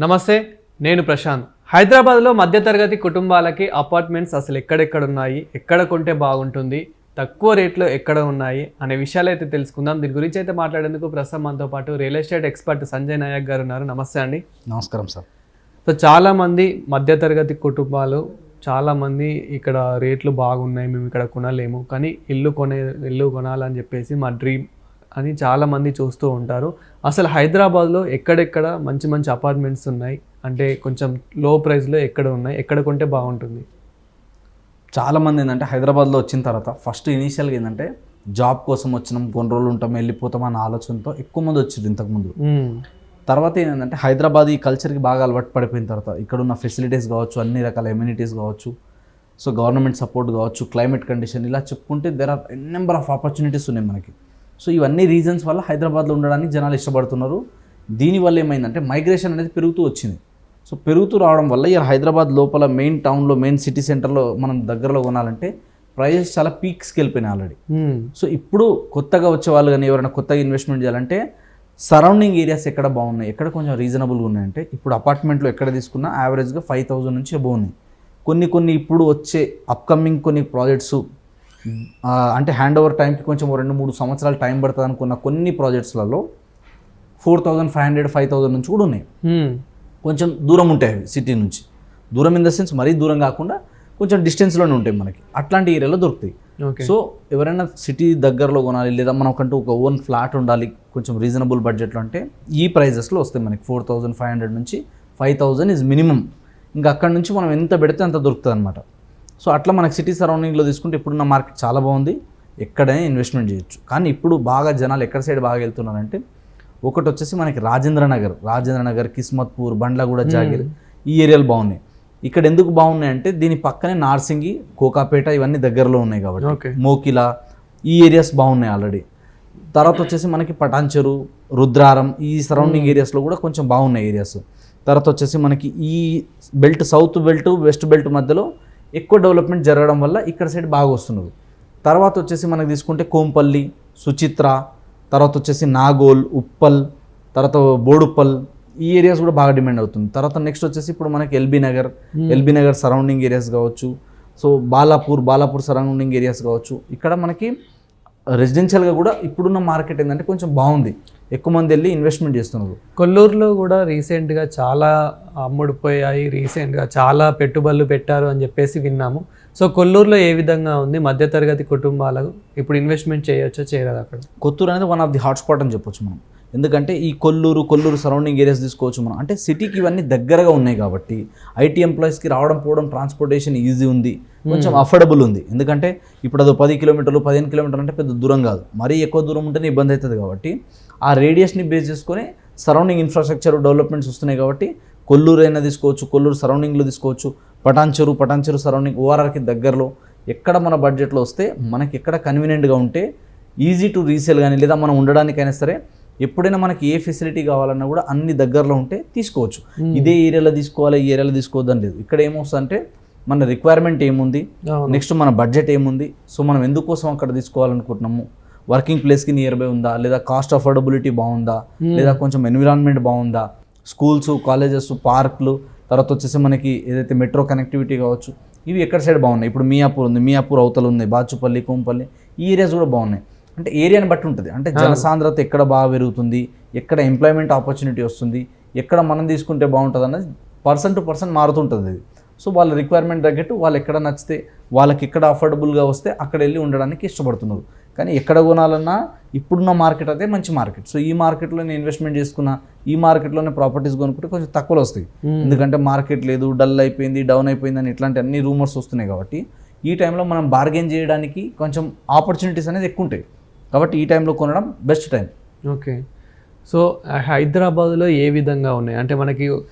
నమస్తే, నేను ప్రశాంత్. హైదరాబాద్లో మధ్యతరగతి కుటుంబాలకి అపార్ట్మెంట్స్ అసలు ఎక్కడెక్కడ ఉన్నాయి, ఎక్కడ కొంటే బాగుంటుంది, తక్కువ రేట్లో ఎక్కడ ఉన్నాయి అనే విషయాలు అయితే తెలుసుకుందాం. దీని గురించి అయితే మాట్లాడేందుకు ప్రస్తుతం మనతో పాటు real estate expert Sanjay Nayak garu ఉన్నారు. నమస్తే అండి. నమస్కారం సార్. సో చాలామంది మధ్యతరగతి కుటుంబాలు చాలామంది ఇక్కడ రేట్లు బాగున్నాయి, మేము ఇక్కడ కొనలేము, కానీ ఇల్లు కొనాలని చెప్పేసి మా డ్రీమ్ అని చాలామంది చూస్తూ ఉంటారు. అసలు హైదరాబాద్లో ఎక్కడెక్కడ మంచి మంచి అపార్ట్మెంట్స్ ఉన్నాయి, అంటే కొంచెం లో ప్రైస్లో ఎక్కడ ఉన్నాయి, ఎక్కడ కొంటే బాగుంటుంది? చాలామంది ఏంటంటే హైదరాబాద్లో వచ్చిన తర్వాత ఫస్ట్ ఇనీషియల్గా ఏంటంటే జాబ్ కోసం వచ్చినాం, కొన్ని రోజులు ఉంటాం, వెళ్ళిపోతాం అన్న ఆలోచనతో ఎక్కువ మంది వచ్చారు ఇంతకుముందు. తర్వాత ఏంటంటే హైదరాబాద్ ఈ కల్చర్కి బాగా అలవాటు పడిపోయిన తర్వాత ఇక్కడ ఉన్న ఫెసిలిటీస్ కావచ్చు, అన్ని రకాల ఎమ్యూనిటీస్ కావచ్చు, సో గవర్నమెంట్ సపోర్ట్ కావచ్చు, క్లైమేట్ కండిషన్, ఇలా చెప్పుకుంటే there are number of opportunities ఉన్నాయి మనకి. సో ఇవన్నీ రీజన్స్ వల్ల హైదరాబాద్లో ఉండడానికి జనాలు ఇష్టపడుతున్నారు. దీనివల్ల ఏమైందంటే మైగ్రేషన్ అనేది పెరుగుతూ వచ్చింది. సో పెరుగుతూ రావడం వల్ల ఇలా హైదరాబాద్ లోపల మెయిన్ టౌన్లో, మెయిన్ సిటీ సెంటర్లో మనం దగ్గరలో కొనాలంటే ప్రైజెస్ చాలా పీక్స్కి వెళ్ళిపోయినాయి ఆల్రెడీ. సో ఇప్పుడు కొత్తగా వచ్చే వాళ్ళు కానీ ఎవరైనా కొత్తగా ఇన్వెస్ట్మెంట్ చేయాలంటే సరౌండింగ్ ఏరియాస్ ఎక్కడ బాగున్నాయి, ఎక్కడ కొంచెం రీజనబుల్గా ఉన్నాయంటే ఇప్పుడు అపార్ట్మెంట్లో ఎక్కడ తీసుకున్నా యావరేజ్గా 5,000 నుంచి అబోవ్ ఉన్నాయి. కొన్ని ఇప్పుడు వచ్చే అప్కమింగ్ కొన్ని ప్రాజెక్ట్స్ అంటే హ్యాండ్ ఓవర్ టైంకి కొంచెం 2-3 సంవత్సరాలు టైం పడుతుంది అనుకున్న కొన్ని ప్రాజెక్ట్స్లలో 4,500, 5,000 నుంచి కూడా ఉన్నాయి. కొంచెం దూరం ఉంటాయి అవి సిటీ నుంచి. దూరం ఇన్ ద సెన్స్ మరీ దూరం కాకుండా కొంచెం డిస్టెన్స్లోనే ఉంటాయి మనకి. అట్లాంటి ఏరియాలో దొరుకుతాయి. సో ఎవరైనా సిటీ దగ్గరలో కొనాలి, లేదా మనకంటూ ఒక ఓన్ ఫ్లాట్ ఉండాలి కొంచెం రీజనబుల్ బడ్జెట్లో అంటే ఈ ప్రైజెస్లో వస్తాయి మనకి. 4,500 నుంచి 5,000 ఈజ్ మినిమం. ఇంకా అక్కడ నుంచి మనం ఎంత పెడితే అంత దొరుకుతుంది అనమాట. సో అట్లా మనకి సిటీ సరౌండింగ్లో తీసుకుంటే ఇప్పుడున్న మార్కెట్ చాలా బాగుంది, ఎక్కడైనా ఇన్వెస్ట్మెంట్ చేయొచ్చు. కానీ ఇప్పుడు బాగా జనాలు ఎక్కడ సైడ్ బాగా వెళ్తున్నారంటే ఒకటి వచ్చేసి మనకి రాజేంద్ర నగర్, కిస్మత్పూర్, బండ్లగూడ, జాగిర్, ఈ ఏరియాలు బాగున్నాయి. ఇక్కడ ఎందుకు బాగున్నాయి అంటే దీని పక్కనే నార్సింగి, కోకాపేట ఇవన్నీ దగ్గరలో ఉన్నాయి కాబట్టి, మోకిలా, ఈ ఏరియాస్ బాగున్నాయి ఆల్రెడీ. తర్వాత వచ్చేసి మనకి పటాన్చెరు, రుద్రారం, ఈ సరౌండింగ్ ఏరియాస్లో కూడా కొంచెం బాగున్నాయి ఏరియాస్. తర్వాత వచ్చేసి మనకి ఈ belt, south belt, west belt మధ్యలో ఎక్కువ డెవలప్మెంట్ జరగడం వల్ల ఇక్కడ సైడ్ బాగా వస్తున్నారు. తర్వాత వచ్చేసి మనకి తీసుకుంటే కోంపల్లి, సుచిత్ర, తర్వాత వచ్చేసి నాగోల్, ఉప్పల్, తర్వాత బోడుప్పల్, ఈ ఏరియాస్ కూడా బాగా డిమాండ్ అవుతుంది. తర్వాత నెక్స్ట్ వచ్చేసి ఇప్పుడు మనకి ఎల్బీ నగర్ సరౌండింగ్ ఏరియాస్ కావచ్చు, సో బాలాపూర్ సరౌండింగ్ ఏరియాస్ కావచ్చు. ఇక్కడ మనకి రెసిడెన్షియల్గా కూడా ఇప్పుడున్న మార్కెట్ ఏంటంటే కొంచెం బాగుంది, ఎక్కువ మంది వెళ్ళి ఇన్వెస్ట్మెంట్ చేస్తున్నారు. కొల్లూరులో కూడా రీసెంట్గా చాలా అమ్ముడుపోయాయి, రీసెంట్గా చాలా పెట్టుబడులు పెట్టారు అని చెప్పేసి విన్నాము. సో కొల్లూరులో ఏ విధంగా ఉంది? మధ్యతరగతి కుటుంబాలకు ఇప్పుడు ఇన్వెస్ట్మెంట్ చేయొచ్చో చేయలేదు? అక్కడ కొత్తూరు అనేది వన్ ఆఫ్ ది హాట్స్పాట్ అని చెప్పొచ్చు మనం. ఎందుకంటే ఈ కొల్లూరు సరౌండింగ్ ఏరియాస్ తీసుకోవచ్చు మనం. అంటే సిటీకి ఇవన్నీ దగ్గరగా ఉన్నాయి కాబట్టి ఐటీ ఎంప్లాయీస్కి రావడం పోవడం, ట్రాన్స్పోర్టేషన్ ఈజీ ఉంది, కొంచెం అఫోర్డబుల్ ఉంది. ఎందుకంటే ఇప్పుడు అది 10 కిలోమీటర్లు 15 కిలోమీటర్లు అంటే పెద్ద దూరం కాదు, మరీ ఎక్కువ దూరం ఉంటేనే ఇబ్బంది అవుతుంది. కాబట్టి ఆ రేడియస్ని బేస్ చేసుకొని సరౌండింగ్ ఇన్ఫ్రాస్ట్రక్చర్ డెవలప్మెంట్స్ వస్తున్నాయి. కాబట్టి కొల్లూరు అయినా తీసుకోవచ్చు, కొల్లూరు సరౌండింగ్లో తీసుకోవచ్చు, పటాన్చెరు సరౌండింగ్, ఓఆర్ఆర్కి దగ్గరలో ఎక్కడ మన బడ్జెట్లో వస్తే మనకి ఎక్కడ కన్వీనియంట్గా ఉంటే ఈజీ టు రీసేల్ కానీ, లేదా మనం ఉండడానికైనా సరే ఎప్పుడైనా మనకి ఏ ఫెసిలిటీ కావాలన్నా కూడా అన్ని దగ్గరలో ఉంటే తీసుకోవచ్చు. ఇదే ఏరియాలో తీసుకోవాలి, ఈ ఏరియాలో తీసుకోవద్దని లేదు. ఇక్కడ ఏమొస్తుంది అంటే మన రిక్వైర్మెంట్ ఏముంది, నెక్స్ట్ మన బడ్జెట్ ఏముంది, సో మనం ఎందుకోసం అక్కడ తీసుకోవాలనుకుంటున్నాము, వర్కింగ్ ప్లేస్కి నియర్ బై ఉందా, లేదా కాస్ట్ అఫోర్డబిలిటీ బాగుందా, లేదా కొంచెం ఎన్విరాన్మెంట్ బాగుందా, స్కూల్స్, కాలేజెస్, పార్కులు, తర్వాత వచ్చేసి మనకి ఏదైతే మెట్రో కనెక్టివిటీ కావచ్చు, ఇవి ఎక్కడ సైడ్ బాగున్నాయి. ఇప్పుడు మియాపూర్ అవతల ఉంది, బాచుపల్లి, కోంపల్లి, ఈ ఏరియాస్ కూడా బాగున్నాయి. అంటే ఏరియాని బట్టి ఉంటుంది. అంటే జనసాంద్రత ఎక్కడ బాగా పెరుగుతుంది, ఎక్కడ ఎంప్లాయ్మెంట్ ఆపర్చునిటీ వస్తుంది, ఎక్కడ మనం తీసుకుంటే బాగుంటుంది అన్నది పర్సన్ టు పర్సన్ మారుతుంటుంది అది. సో వాళ్ళ రిక్వైర్మెంట్ తగ్గట్టు వాళ్ళు ఎక్కడ నచ్చితే, వాళ్ళకి ఎక్కడ అఫోర్డబుల్గా వస్తే అక్కడ వెళ్ళి ఉండడానికి ఇష్టపడుతున్నారు. కానీ ఎక్కడ కొనాలన్నా ఇప్పుడున్న మార్కెట్ అయితే మంచి మార్కెట్. సో ఈ మార్కెట్లోనే ఇన్వెస్ట్మెంట్ చేసుకున్న, ఈ మార్కెట్లోనే ప్రాపర్టీస్ కొనుక్కుంటే కొంచెం తక్కువలో వస్తాయి. ఎందుకంటే మార్కెట్ లేదు, డల్ అయిపోయింది, డౌన్ అయిపోయింది అని ఇట్లాంటి అన్ని రూమర్స్ వస్తున్నాయి. కాబట్టి ఈ టైంలో మనం బార్గెన్ చేయడానికి కొంచెం ఆపర్చునిటీస్ అనేది ఎక్కువ ఉంటాయి. కాబట్టి ఈ టైంలో కొనడం బెస్ట్ టైం. ఓకే. సో హైదరాబాద్లో ఏ విధంగా ఉన్నాయి అంటే మనకి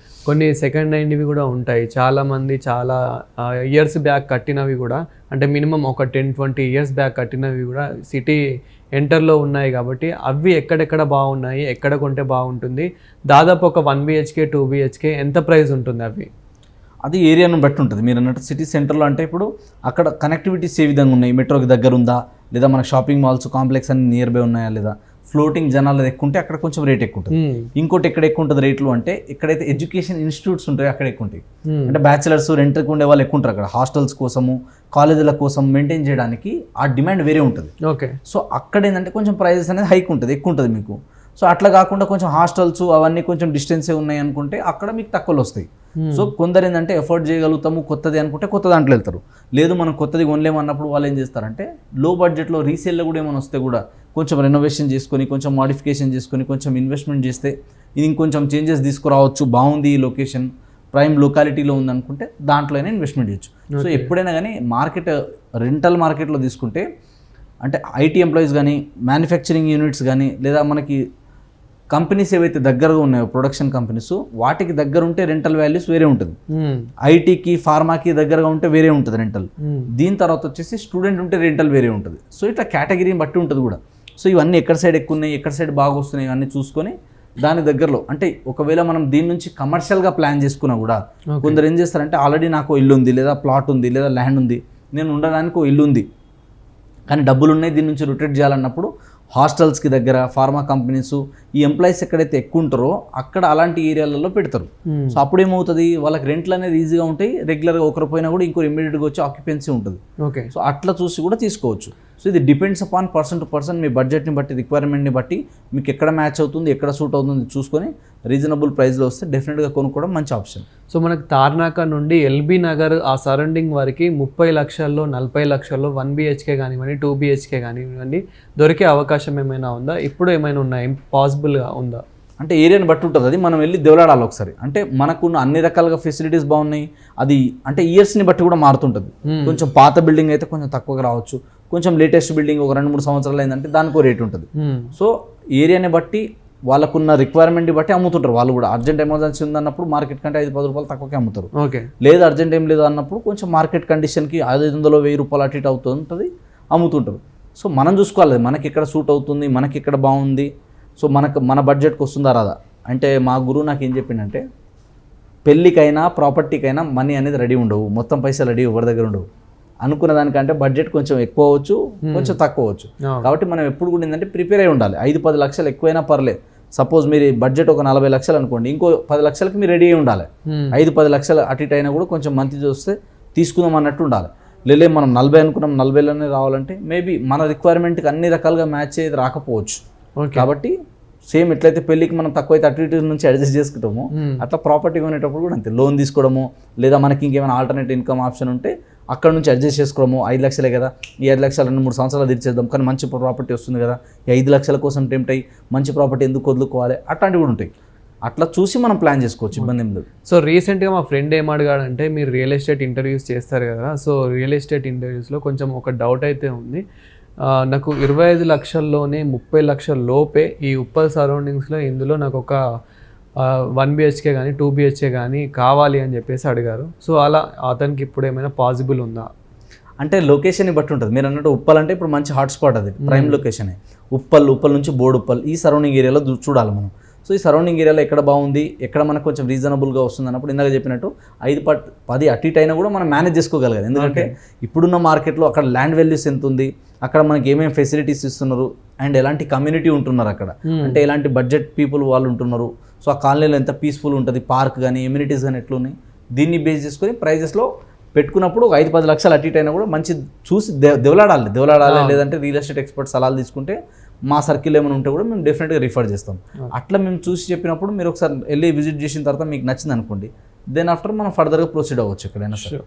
కొన్ని సెకండ్ హ్యాండ్వి కూడా ఉంటాయి. చాలామంది చాలా ఇయర్స్ బ్యాక్ కట్టినవి కూడా, అంటే మినిమం ఒక 10-20 ఇయర్స్ బ్యాక్ కట్టినవి కూడా సిటీ ఎంటర్లో ఉన్నాయి. కాబట్టి అవి ఎక్కడెక్కడ బాగున్నాయి, ఎక్కడ కొంటే బాగుంటుంది, దాదాపు ఒక 1 BHK 2 BHK ఎంత ప్రైస్ ఉంటుంది అవి? అది ఏరియాను బట్టి ఉంటుంది. మీరు అన్నట్టు సిటీ సెంటర్లో అంటే ఇప్పుడు అక్కడ కనెక్టివిటీస్ ఏ విధంగా ఉన్నాయి, మెట్రోకి దగ్గర ఉందా, లేదా మన షాపింగ్ మాల్స్, కాంప్లెక్స్ అన్ని నియర్ బై ఉన్నాయా లేదా, ఫ్లోటింగ్ జనాలు ఎక్కువ ఉంటే అక్కడ కొంచెం రేట్ ఎక్కువ ఉంటుంది. ఇంకోటి ఎక్కడ ఎక్కువ ఉంటుంది రేట్లు అంటే ఎక్కడైతే ఎడ్యుకేషన్ ఇన్స్టిట్యూట్స్ ఉంటాయో అక్కడ ఎక్కువ ఉంటాయి. అంటే బ్యాచిలర్స్ రెంట్కి ఉండే వాళ్ళు ఎక్కువ ఉంటారు అక్కడ. హాస్టల్స్ కోసము కాలేజీల కోసం మెయింటైన్ చేయడానికి ఆ డిమాండ్ వేరే ఉంటుంది. ఓకే. సో అక్కడ ఏంటంటే కొంచెం ప్రైజెస్ అనేది హైక్ ఉంటుంది, ఎక్కువ ఉంటుంది మీకు. సో అట్లా కాకుండా కొంచెం హాస్టల్స్ అవన్నీ కొంచెం డిస్టెన్సే ఉన్నాయి అనుకుంటే అక్కడ మీకు తక్కువలో వస్తాయి. సో కొందరు ఏంటంటే ఎఫోర్డ్ చేయగలుగుతాము కొత్తది అనుకుంటే కొత్త దాంట్లో వెళ్తారు. లేదు మనం కొత్తది కొనలేము అన్నప్పుడు వాళ్ళు ఏం చేస్తారంటే లో బడ్జెట్లో రీసేల్లో కూడా ఏమైనా వస్తే కూడా కొంచెం రెనోవేషన్ చేసుకొని కొంచెం మాడిఫికేషన్ చేసుకొని కొంచెం ఇన్వెస్ట్మెంట్ చేస్తే ఇది ఇంకొంచెం చేంజెస్ తీసుకురావచ్చు, బాగుంది ఈ లొకేషన్ ప్రైమ్ లొకాలిటీలో ఉందనుకుంటే దాంట్లో అయినా ఇన్వెస్ట్మెంట్ చేయొచ్చు. సో ఎప్పుడైనా కానీ మార్కెట్ రెంటల్ మార్కెట్లో తీసుకుంటే అంటే ఐటీ ఎంప్లాయీస్ కానీ మ్యానుఫ్యాక్చరింగ్ యూనిట్స్ కానీ లేదా మనకి కంపెనీస్ ఏవైతే దగ్గరగా ఉన్నాయో ప్రొడక్షన్ కంపెనీస్ వాటికి దగ్గర ఉంటే రెంటల్ వాల్యూస్ వేరే ఉంటుంది. ఐటీకి ఫార్మాకి దగ్గరగా ఉంటే వేరే ఉంటుంది రెంటల్. దీని తర్వాత వచ్చేసి స్టూడెంట్ ఉంటే రెంటల్ వేరే ఉంటుంది. సో ఇట్లా కేటగిరీని బట్టి ఉంటుంది కూడా. సో ఇవన్నీ ఎక్కడ సైడ్ ఎక్కువ ఉన్నాయి ఎక్కడ సైడ్ బాగా వస్తున్నాయి ఇవన్నీ చూసుకొని దాని దగ్గరలో అంటే ఒకవేళ మనం దీని నుంచి కమర్షియల్గా ప్లాన్ చేసుకున్నా కూడా కొందరు ఏం చేస్తారంటే ఆల్రెడీ నాకు ఇల్లు ఉంది లేదా ప్లాట్ ఉంది లేదా ల్యాండ్ ఉంది, నేను ఉండడానికి ఇల్లు ఉంది కానీ డబ్బులు ఉన్నాయి దీని నుంచి రొటేట్ చేయాలన్నప్పుడు హాస్టల్స్కి దగ్గర ఫార్మా కంపెనీస్ ఈ ఎంప్లాయీస్ ఎక్కడైతే ఎక్కువ ఉంటారో అక్కడ అలాంటి ఏరియాలలో పెడతారు. సో అప్పుడు ఏమవుతుంది వాళ్ళకి రెంట్లు అనేది ఈజీగా ఉంటాయి, రెగ్యులర్గా ఒకరు పోయినా కూడా ఇంకో ఇమీడియట్గా వచ్చి ఆక్యుపెన్సీ ఉంటుంది. ఓకే. సో అట్లా చూసి కూడా తీసుకోవచ్చు. సో ఇది depends upon person to person, మీ బడ్జెట్ని బట్టి రిక్వైర్మెంట్ని బట్టి మీకు ఎక్కడ మ్యాచ్ అవుతుంది ఎక్కడ సూట్ అవుతుంది చూసుకొని రీజనబుల్ ప్రైస్లో వస్తే డెఫినెట్గా కొనుక్కోవడం మంచి ఆప్షన్. సో మనకు తార్నాక నుండి ఎల్బీ నగర్ ఆ సరౌండింగ్ వరకు 30 లక్షల్లో 40 లక్షల్లో 1 BHK కానివ్వండి 2 BHK కానివ్వండి దొరికే అవకాశం ఏమైనా ఉందా? ఇప్పుడు ఏమైనా ఉన్నాయి పాసిబుల్గా ఉందా? అంటే ఏరియాని బట్టి ఉంటుంది, అది మనం వెళ్ళి దేవులాడాలి ఒకసారి. అంటే మనకున్న అన్ని రకాలుగా ఫెసిలిటీస్ బాగున్నాయి, అది అంటే ఇయర్స్ని బట్టి కూడా మారుతుంటుంది. కొంచెం పాత బిల్డింగ్ అయితే కొంచెం తక్కువగా రావచ్చు, కొంచెం లేటెస్ట్ బిల్డింగ్ ఒక 2-3 సంవత్సరాలు అయిందంటే దానికో రేట్ ఉంటుంది. సో ఏరియాని బట్టి వాళ్ళకున్న రిక్వైర్మెంట్ని బట్టి అమ్ముతుంటారు వాళ్ళు కూడా. అర్జెంట్ ఎమర్జెన్సీ ఉందన్నప్పుడు మార్కెట్ కంటే 5-10 రూపాయలు తక్కువకే అమ్ముతారు. ఓకే. లేదు అర్జెంట్ ఏం లేదు అన్నప్పుడు కొంచెం మార్కెట్ కండిషన్కి 500-1000 రూపాయలు అటు ఇటు అవుతుంటుంది అమ్ముతుంటారు. సో మనం చూసుకోవాలి మనకి ఇక్కడ సూట్ అవుతుంది, మనకి ఇక్కడ బాగుంది, సో మన బడ్జెట్కి వస్తుందా రాదా. అంటే మా గురువు నాకు ఏం చెప్పిండంటే పెళ్ళికైనా ప్రాపర్టీకైనా మనీ అనేది రెడీ ఉండవు, మొత్తం పైసలు రెడీ ఎవరి దగ్గర ఉండవు. అనుకున్న దానికంటే బడ్జెట్ కొంచెం ఎక్కువ అవ్వచ్చు కొంచెం తక్కువ అవ్వచ్చు. కాబట్టి మనం ఎప్పుడు కూడా ఏంటంటే ప్రిపేర్ అయి ఉండాలి. 5-10 లక్షలు ఎక్కువైనా పర్లేదు. సపోజ్ మీరు బడ్జెట్ ఒక 40 లక్షలు అనుకోండి, ఇంకో 10 లక్షలకి మీరు రెడీ అయి ఉండాలి. 5-10 లక్షలు అటు ఇటు అయినా కూడా కొంచెం మంచి చూస్తే తీసుకుందాం అన్నట్టు ఉండాలి. లేదు మనం 40 అనుకున్నాం 40లోనే రావాలంటే మేబీ మన రిక్వైర్మెంట్కి అన్ని రకాలుగా మ్యాచ్ అయ్యేది రాకపోవచ్చు. కాబట్టి సేమ్ ఎట్లయితే పెళ్ళికి మనం తక్కువ అయితే అటు ఇటు నుంచి అడ్జస్ట్ చేసుకుంటామో అట్లా ప్రాపర్టీ కొనేటప్పుడు కూడా అంతే. లోన్ తీసుకోవడము లేదా మనకి ఇంకేమైనా ఆల్టర్నేట్ ఇన్కమ్ ఆప్షన్ ఉంటే అక్కడ నుంచి అడ్జస్ట్ చేసుకోవడము. 5 లక్షలే కదా, ఈ 5 లక్షలు 2-3 సంవత్సరాలు తీర్చేద్దాం, కానీ మంచి ప్రాపర్టీ వస్తుంది కదా, ఈ 5 లక్షల కోసం టెంప్ట్ అయ్యి మంచి ప్రాపర్టీ ఎందుకు వదులుకోవాలి, అట్లాంటివి కూడా ఉంటాయి. అట్లా చూసి మనం ప్లాన్ చేసుకోవచ్చు, ఇబ్బంది ఏం లేదు. సో రీసెంట్గా మా ఫ్రెండ్ ఏం అడిగాడంటే మీరు రియల్ ఎస్టేట్ ఇంటర్వ్యూస్ చేస్తారు కదా, సో రియల్ ఎస్టేట్ ఇంటర్వ్యూస్లో కొంచెం ఒక డౌట్ అయితే ఉంది. నాకు 25 లక్షల్లోనే 30 లక్షల లోపే ఈ ఉప్పల్ సరౌండింగ్స్లో ఇందులో నాకు ఒక 1 BHK కానీ 2 BHK కానీ కావాలి అని చెప్పేసి అడిగారు. సో అలా అతనికి ఇప్పుడు ఏమైనా పాసిబుల్ ఉందా? అంటే లొకేషన్ని బట్టి ఉంటుంది. మీరు అన్నట్టు ఉప్పల్ అంటే ఇప్పుడు మంచి హాట్స్పాట్, అది ప్రైమ్ లొకేషనే. ఉప్పల్ నుంచి బోడుప్పల్ ఈ సరౌండింగ్ ఏరియాలో చూడాలి మనం. సో ఈ సరౌండింగ్ ఏరియాలో ఎక్కడ బాగుంది, ఎక్కడ మనకు కొంచెం రీజనబుల్గా వస్తుంది అన్నప్పుడు ఇందాక చెప్పినట్టు 5-10 అటు ఇటు అయినా కూడా మనం మేనేజ్ చేసుకోగలగాలి. ఎందుకంటే ఇప్పుడున్న మార్కెట్లో అక్కడ ల్యాండ్ వాల్యూస్ ఎంత ఉంది, అక్కడ మనకి ఏమేమి ఫెసిలిటీస్ ఇస్తున్నారు, అండ్ ఎలాంటి కమ్యూనిటీ ఉంటున్నారు అక్కడ, అంటే ఎలాంటి బడ్జెట్ పీపుల్ వాళ్ళు ఉంటున్నారు, సో ఆ కాలనీలో ఎంత పీస్ఫుల్ ఉంటుంది, పార్క్ కానీ ఎమ్యూనిటీస్ కానీ ఎట్లున్నాయి, దీన్ని బేస్ చేసుకొని ప్రైజెస్లో పెట్టుకున్నప్పుడు 5-10 లక్షలు అటు ఇటు అయినా కూడా మంచి చూసి దేవులాడాలి. లేదంటే రియల్ ఎస్టేట్ ఎక్స్పర్ట్ సలహాలు తీసుకుంటే మా సర్కిల్ ఏమైనా ఉంటే కూడా మేము డెఫినెట్గా రిఫర్ చేస్తాం. అట్లా మేము చూసి చెప్పినప్పుడు మీరు ఒకసారి వెళ్ళి విజిట్ చేసిన తర్వాత మీకు నచ్చింది అనుకోండి, దెన్ ఆఫ్టర్ మనం ఫర్దర్గా ప్రొసీడ్ అవ్వచ్చు ఎక్కడైనా సరే.